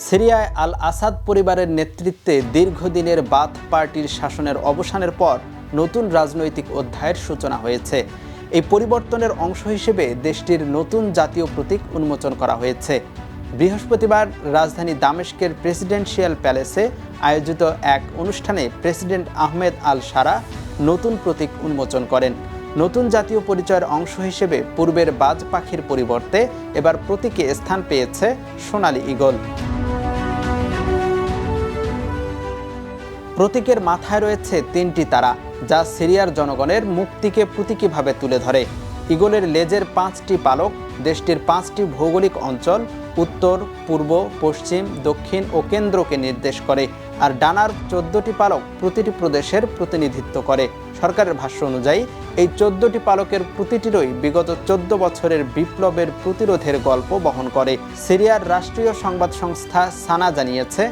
সিরিয়ায় আল আসাদ পরিবারের নেতৃত্বে দীর্ঘদিনের বাথ পার্টির শাসনের অবসানের পর নতুন রাজনৈতিক অধ্যায়ের সূচনা হয়েছে। এই পরিবর্তনের অংশ হিসেবে দেশটির নতুন জাতীয় প্রতীক উন্মোচন করা হয়েছে। বৃহস্পতিবার রাজধানী দামেস্কের প্রেসিডেন্সিয়াল প্যালেসে আয়োজিত এক অনুষ্ঠানে প্রেসিডেন্ট আহমেদ আল শারা নতুন প্রতীক উন্মোচন করেন। নতুন জাতীয় পরিচয়ের অংশ হিসেবে পূর্বের বাজ পাখির পরিবর্তে এবার প্রতীকে স্থান পেয়েছে সোনালী ঈগল। প্রতীকের মাথায় রয়েছে ৩টি তারা, যা সিরিয়ার জনগণের মুক্তিকে প্রতীকীভাবে তুলে ধরে। ঈগলের লেজের 5টি পালক দেশটির 5টি ভৌগোলিক অঞ্চল উত্তর, পূর্ব, পশ্চিম, দক্ষিণ ও কেন্দ্রকে নির্দেশ করে, আর ডানার 14টি পালক প্রতিটি প্রদেশের প্রতিনিধিত্ব করে। সরকারের ভাষ্য অনুযায়ী এই 14টি পালকের প্রতিটিরই বিগত 14 বছরের বিপ্লবের প্রতিরোধের গল্প বহন করে। সিরিয়ার রাষ্ট্রীয় সংবাদ সংস্থা সানা জানিয়েছে,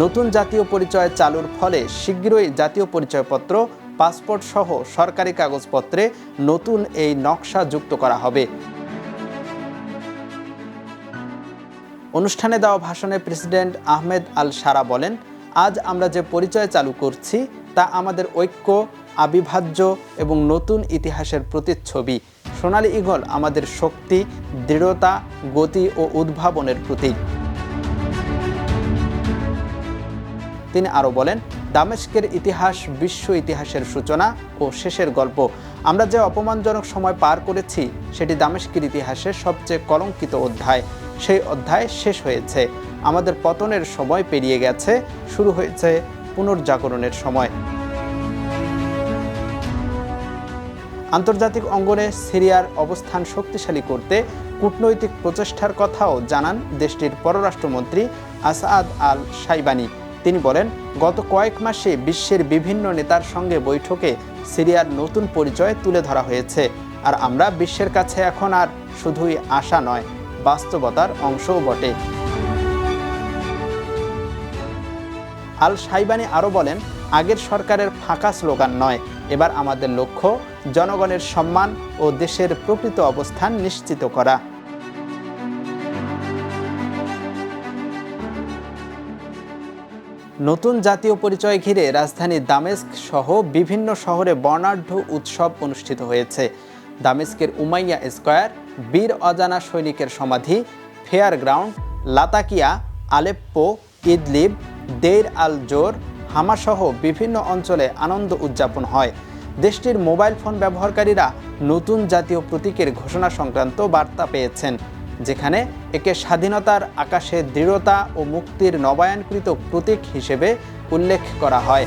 নতুন জাতীয় পরিচয় চালুর ফলে শীঘ্রই জাতীয় পরিচয়পত্র, পাসপোর্ট সহ সরকারি কাগজপত্রে নতুন এই নকশা যুক্ত করা হবে। অনুষ্ঠানে দেওয়া ভাষণে প্রেসিডেন্ট আহমেদ আল শারা বলেন, আজ আমরা যে পরিচয় চালু করছি তা আমাদের ঐক্য, আবিভাজ্য এবং নতুন ইতিহাসের প্রতিচ্ছবি। সোনালী ঈগল আমাদের শক্তি, দৃঢ়তা, গতি ও উদ্ভাবনের প্রতীক। তিনি আরও বলেন, দামেস্কের ইতিহাস বিশ্ব ইতিহাসের সূচনা ও শেষের গল্প। আমরা যে অপমানজনক সময় পার করেছি সেটি দামেস্কের ইতিহাসের সবচেয়ে কলঙ্কিত অধ্যায়। সেই অধ্যায় শেষ হয়েছে। আমাদের পতনের সময় পেরিয়ে গেছে, শুরু হয়েছে পুনর্জাগরণের সময়। আন্তর্জাতিক অঙ্গনে সিরিয়ার অবস্থান শক্তিশালী করতে কূটনৈতিক প্রচেষ্টার কথাও জানান দেশটির পররাষ্ট্রমন্ত্রী আসাদ আল শাইবানি। তিনি বলেন, গত কয়েক মাসে বিশ্বের বিভিন্ন নেতার সঙ্গে বৈঠকে সিরিয়ার নতুন পরিচয় তুলে ধরা হয়েছে, আর আমরা বিশ্বের কাছে এখন আর শুধুই আশা নয়, বাস্তবতার অংশও বটে। আল শাইবানি আরও বলেন, আগের সরকারের ফাঁকা স্লোগান নয়, এবার আমাদের লক্ষ্য জনগণের সম্মান ও দেশের প্রকৃত অবস্থান নিশ্চিত করা। নতুন জাতীয় পরিচয় ঘিরে রাজধানী দামেস্ক সহ বিভিন্ন শহরে বর্ণাঢ্য উৎসব অনুষ্ঠিত হয়েছে। দামেস্কের উমাইয়া স্কয়ার, বীর অজানা সৈনিকের সমাধি, fair ground, Latakia, Aleppo, Idlib, Deir al Zor, হামাসহ বিভিন্ন অঞ্চলে আনন্দ উদযাপন হয়। দেশটির মোবাইল ফোন ব্যবহারকারীরা নতুন জাতীয় প্রতীকের ঘোষণা সংক্রান্ত বার্তা পেয়েছেন, যেখানে একে স্বাধীনতার আকাশে দৃঢ়তা ও মুক্তির নবায়নকৃত প্রতীক হিসেবে উল্লেখ করা হয়।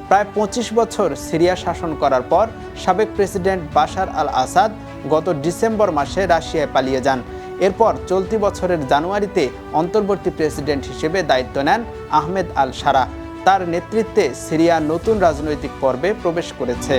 প্রায় 25 বছর সিরিয়া শাসন করার পর সাবেক প্রেসিডেন্ট বাশার আল আসাদ গত ডিসেম্বর মাসে রাশিয়ায় পালিয়ে যান। এরপর চলতি বছরের জানুয়ারিতে অন্তর্বর্তী প্রেসিডেন্ট হিসেবে দায়িত্ব নেন আহমেদ আল শারা। তার নেতৃত্বে সিরিয়া নতুন রাজনৈতিক পর্বে প্রবেশ করেছে।